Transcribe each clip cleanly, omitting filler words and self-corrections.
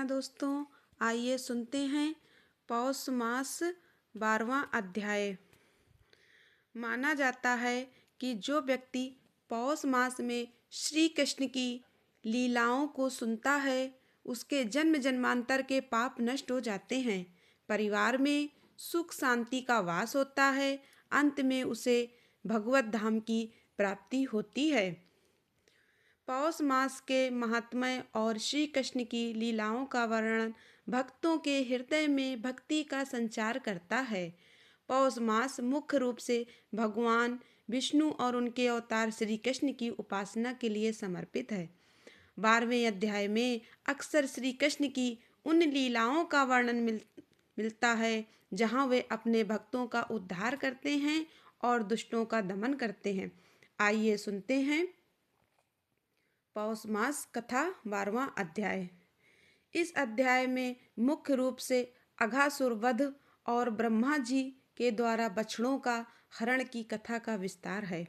नमस्कार दोस्तों, आइए सुनते हैं पौष मास 12वां अध्याय। माना जाता है कि जो व्यक्ति पौष मास में श्री कृष्ण की लीलाओं को सुनता है उसके जन्म जन्मांतर के पाप नष्ट हो जाते हैं, परिवार में सुख शांति का वास होता है, अंत में उसे भगवत धाम की प्राप्ति होती है। पौष मास के महात्म्य और श्री कृष्ण की लीलाओं का वर्णन भक्तों के हृदय में भक्ति का संचार करता है। पौष मास मुख्य रूप से भगवान विष्णु और उनके अवतार श्री कृष्ण की उपासना के लिए समर्पित है। 12वें अध्याय में अक्सर श्री कृष्ण की उन लीलाओं का वर्णन मिलता है जहां वे अपने भक्तों का उद्धार करते हैं और दुष्टों का दमन करते हैं। आइए सुनते हैं पौष मास कथा 12वां अध्याय। इस अध्याय में मुख्य रूप से अघासुर वध और ब्रह्मा जी के द्वारा बछड़ों का हरण की कथा का विस्तार है।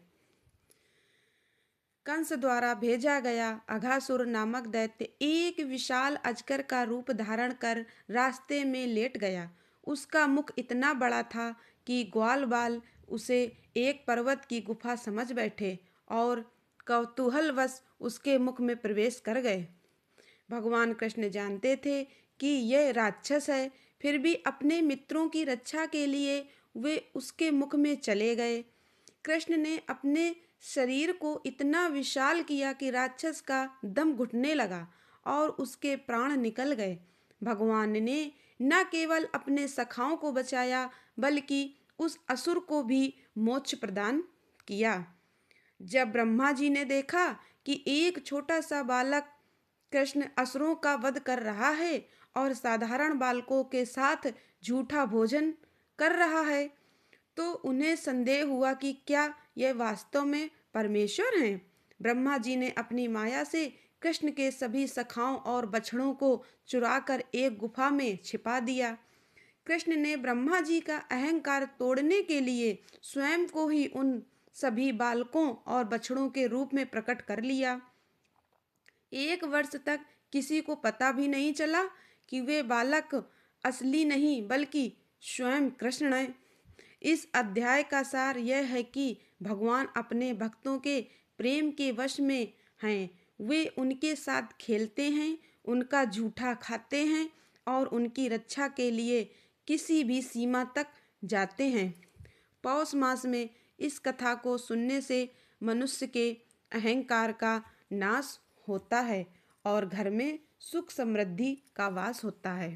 कंस द्वारा भेजा गया अघासुर नामक दैत्य एक विशाल अजगर का रूप धारण कर रास्ते में लेट गया। उसका मुख इतना बड़ा था कि ग्वाल बाल उसे एक पर्वत की गुफा समझ बैठे और कौतूहलवश उसके मुख में प्रवेश कर गए। भगवान कृष्ण जानते थे कि यह राक्षस है, फिर भी अपने मित्रों की रक्षा के लिए वे उसके मुख में चले गए। कृष्ण ने अपने शरीर को इतना विशाल किया कि राक्षस का दम घुटने लगा और उसके प्राण निकल गए। भगवान ने न केवल अपने सखाओं को बचाया बल्कि उस असुर को भी मोक्ष प्रदान किया। जब ब्रह्मा जी ने देखा कि एक छोटा सा बालक कृष्ण असुरों का वध कर रहा है और साधारण बालकों के साथ झूठा भोजन कर रहा है, तो उन्हें संदेह हुआ कि क्या यह वास्तव में परमेश्वर हैं। ब्रह्मा जी ने अपनी माया से कृष्ण के सभी सखाओं और बछड़ों को चुराकर एक गुफा में छिपा दिया। कृष्ण ने ब्रह्मा जी का अहंकार तोड़ने के लिए स्वयं को ही उन सभी बालकों और बछड़ों के रूप में प्रकट कर लिया। 1 वर्ष तक किसी को पता भी नहीं चला कि वे बालक असली नहीं बल्कि स्वयं कृष्ण हैं। इस अध्याय का सार यह है कि भगवान अपने भक्तों के प्रेम के वश में हैं। वे उनके साथ खेलते हैं, उनका झूठा खाते हैं और उनकी रक्षा के लिए किसी भी सीमा तक जाते हैं। पौष मास में इस कथा को सुनने से मनुष्य के अहंकार का नाश होता है और घर में सुख समृद्धि का वास होता है।